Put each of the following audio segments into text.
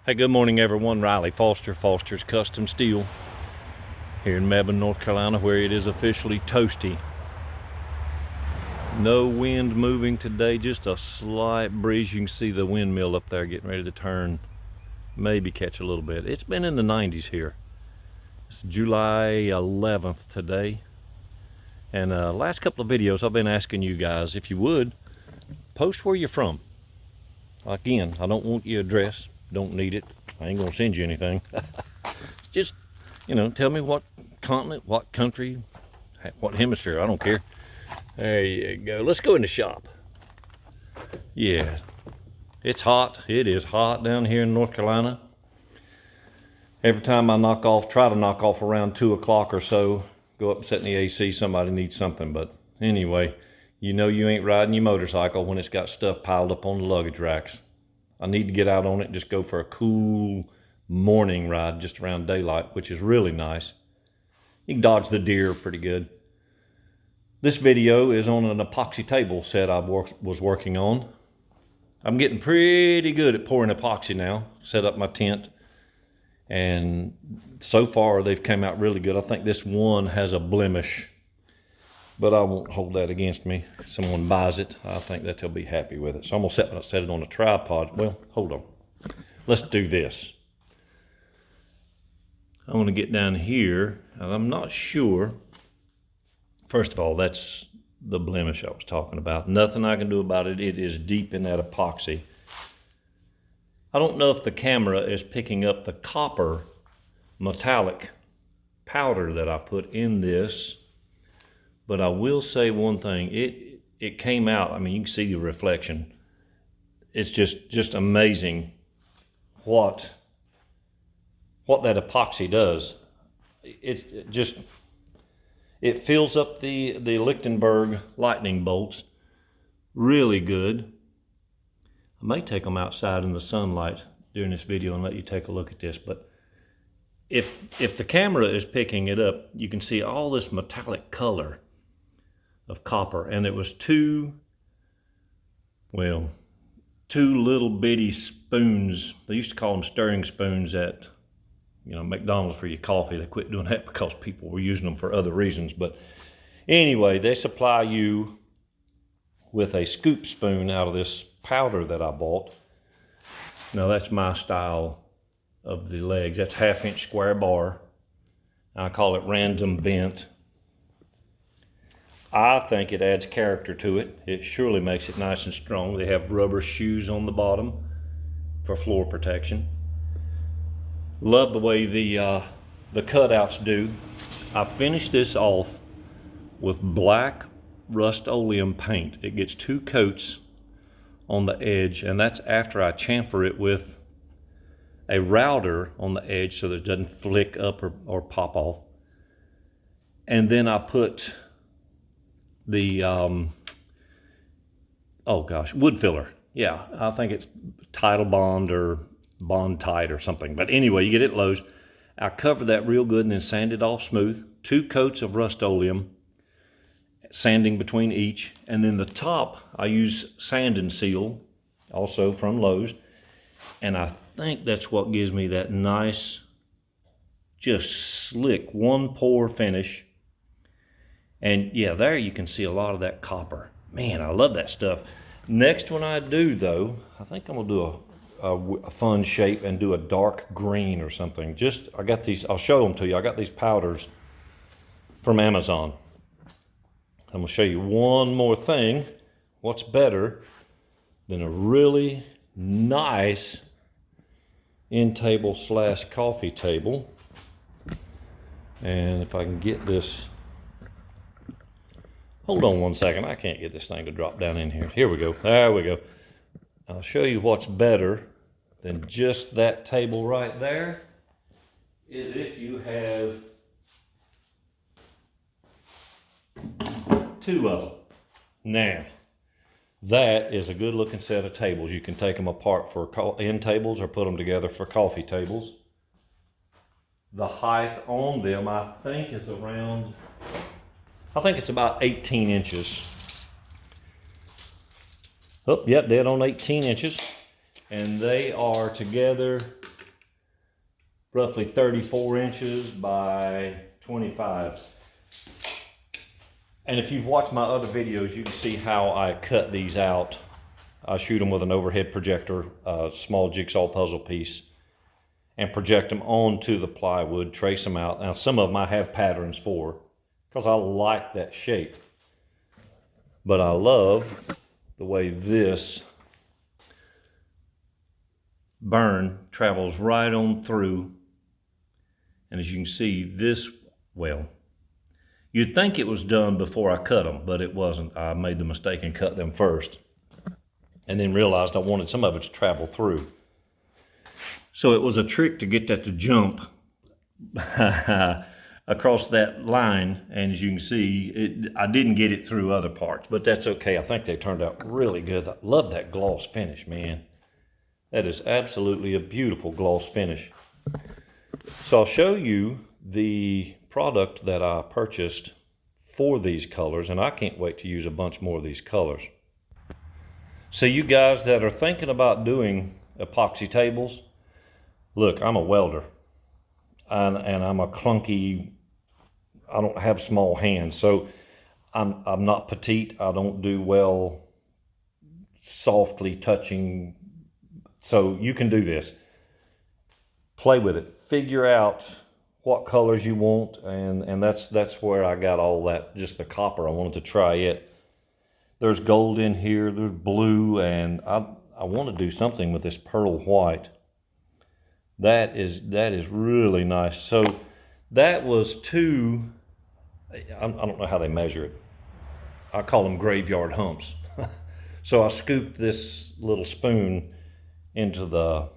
Hey, good morning everyone. Riley Foster, Foster's Custom Steel here in Mebane, North Carolina, where it is officially toasty. No wind moving today, just a slight breeze. You can see the windmill up there getting ready to turn, maybe catch a little bit. It's been in the 90s here. It's July 11th today. And last couple of videos I've been asking you guys, if you would, post where you're from. Again, I don't want your address, don't need it. I ain't gonna send you anything. It's just, tell me what continent, what country, what hemisphere, I don't care. There you go. Let's go in the shop. Yeah, it's hot. It is hot down here in North Carolina. Every time I try to knock off around 2 o'clock or so, go up and sit in the AC, somebody needs something. But anyway, you know you ain't riding your motorcycle when it's got stuff piled up on the luggage racks. I need to get out on it and just go for a cool morning ride just around daylight, which is really nice. You can dodge the deer pretty good. This video is on an epoxy table set I was working on. I'm getting pretty good at pouring epoxy now. Set up my tent, and so far they've come out really good. I think this one has a blemish, but I won't hold that against me. If someone buys it, I think that they'll be happy with it. So I'm gonna set it on a tripod. Well, hold on. Let's do this. I'm gonna get down here, and I'm not sure. First of all, that's the blemish I was talking about. Nothing I can do about it. It is deep in that epoxy. I don't know if the camera is picking up the copper metallic powder that I put in this, but I will say one thing. It came out, I mean, you can see the reflection. It's just amazing what that epoxy does. It fills up the Lichtenberg lightning bolts really good. I may take them outside in the sunlight during this video and let you take a look at this, but if the camera is picking it up, you can see all this metallic color of copper. And it was two little bitty spoons. They used to call them stirring spoons at McDonald's for your coffee. They quit doing that because people were using them for other reasons. But anyway, they supply you with a scoop spoon out of this powder that I bought. Now that's my style of the legs. That's 1/2 inch square bar. I call it random bent. I think it adds character to it. It surely makes it nice and strong. They have rubber shoes on the bottom for floor protection. Love the way the cutouts do. I finished this off with black Rust-Oleum paint. It gets 2 coats on the edge, and that's after I chamfer it with a router on the edge so that it doesn't flick up or pop off. And then I put the wood filler. Yeah, I think it's Tidal Bond or Bond Tight or something. But anyway, you get it at Lowe's. I cover that real good and then sand it off smooth. 2 coats of Rust-Oleum, sanding between each. And then the top, I use Sand and Seal, also from Lowe's. And I think that's what gives me that nice, just slick, one pour finish. And yeah, there you can see a lot of that copper. Man, I love that stuff. Next one I do though, I think I'm gonna do a fun shape and do a dark green or something. I got these, I'll show them to you. I got these powders from Amazon. I'm gonna show you one more thing. What's better than a really nice end table / coffee table? And if I can get this, hold on one second. I can't get this thing to drop down in here. Here we go. There we go. I'll show you what's better than just that table right there is if you have 2 of them. Now, that is a good looking set of tables. You can take them apart for end tables or put them together for coffee tables. The height on them, I think it's about 18 inches. Oh, yep, dead on 18 inches. And they are together roughly 34 inches by 25. And if you've watched my other videos, you can see how I cut these out. I shoot them with an overhead projector, a small jigsaw puzzle piece, and project them onto the plywood, trace them out. Now some of them I have patterns for, because I like that shape. But I love the way this burn travels right on through. And as you can see, this, well, you'd think it was done before I cut them, but it wasn't. I made the mistake and cut them first, and then realized I wanted some of it to travel through. So it was a trick to get that to jump across that line, and as you can see, I didn't get it through other parts, but that's okay. I think they turned out really good. I love that gloss finish, man. That is absolutely a beautiful gloss finish. So I'll show you the product that I purchased for these colors, and I can't wait to use a bunch more of these colors. So you guys that are thinking about doing epoxy tables, look, I'm a welder, and I'm a clunky, I don't have small hands, so I'm not petite. I don't do well softly touching. So you can do this. Play with it. Figure out what colors you want, and that's where I got all that, just the copper. I wanted to try it. There's gold in here, there's blue, and I want to do something with this pearl white. That is really nice. So that was two, I don't know how they measure it. I call them graveyard humps. So I scooped this little spoon into the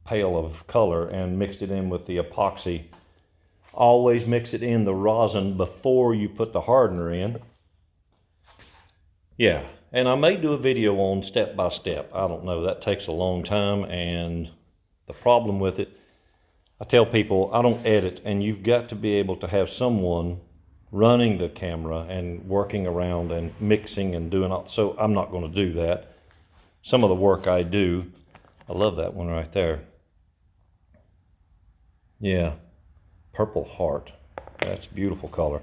pail of color and mixed it in with the epoxy. Always mix it in the rosin before you put the hardener in. Yeah, and I may do a video on step by step. I don't know, that takes a long time, and the problem with it, I tell people I don't edit, and you've got to be able to have someone running the camera and working around and mixing and doing all. So I'm not going to do that. Some of the work I do, I love that one right there. Yeah, purple heart. That's a beautiful color.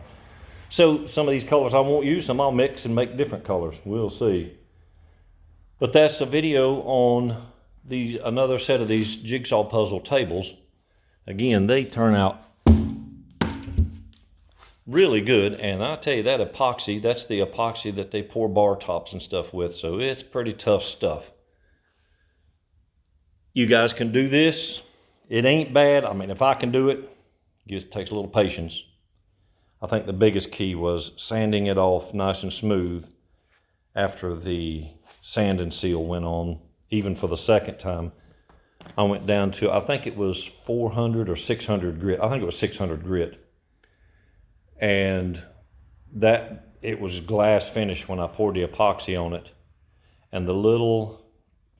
So some of these colors I won't use, some I'll mix and make different colors. We'll see. But that's a video on another set of these jigsaw puzzle tables. Again, they turn out really good, and I tell you, that epoxy, that's the epoxy that they pour bar tops and stuff with, so it's pretty tough stuff. You guys can do this. It ain't bad. I mean, if I can do it, it just takes a little patience. I think the biggest key was sanding it off nice and smooth after the sand and seal went on. Even for the second time, I went down to, I think it was 400 or 600 grit. I think it was 600 grit. And that, it was glass finish when I poured the epoxy on it. And the little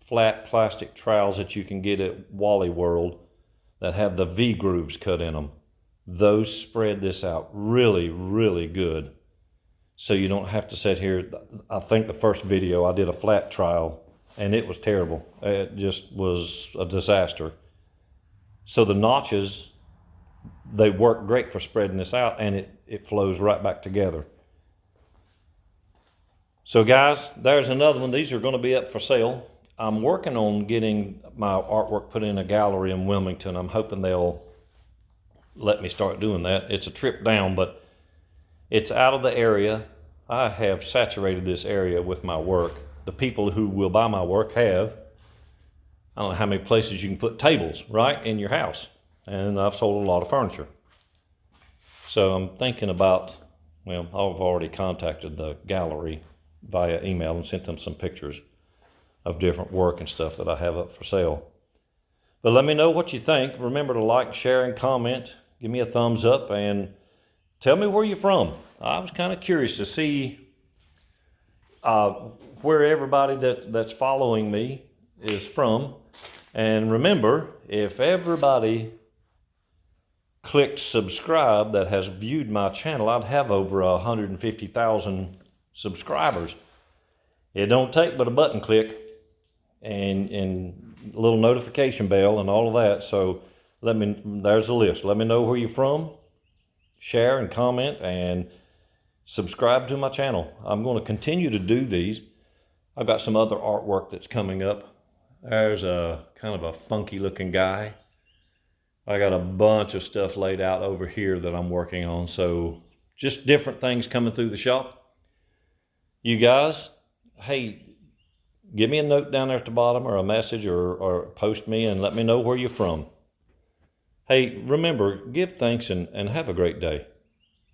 flat plastic trowels that you can get at Wally World that have the V grooves cut in them, those spread this out really, really good. So you don't have to sit here. I think the first video I did a flat trowel, and it was terrible. It just was a disaster. So the notches, they work great for spreading this out, and it flows right back together. So guys, there's another one. These are going to be up for sale. I'm working on getting my artwork put in a gallery in Wilmington. I'm hoping they'll let me start doing that. It's a trip down, but it's out of the area. I have saturated this area with my work. The people who will buy my work have, I don't know how many places you can put tables, right, in your house. And I've sold a lot of furniture. So I'm thinking about, well, I've already contacted the gallery via email and sent them some pictures of different work and stuff that I have up for sale. But let me know what you think. Remember to like, share, and comment. Give me a thumbs up and tell me where you're from. I was kind of curious to see where everybody that's following me is from. And remember, if everybody clicked subscribe that has viewed my channel, I'd have over 150,000 subscribers. It don't take but a button click and a little notification bell and all of that. So There's a list. Let me know where you're from. Share and comment and subscribe to my channel. I'm going to continue to do these. I've got some other artwork that's coming up. There's a kind of a funky looking guy. I got a bunch of stuff laid out over here that I'm working on. So just different things coming through the shop. You guys, hey, give me a note down there at the bottom, or a message, or post me and let me know where you're from. Hey, remember, give thanks and have a great day.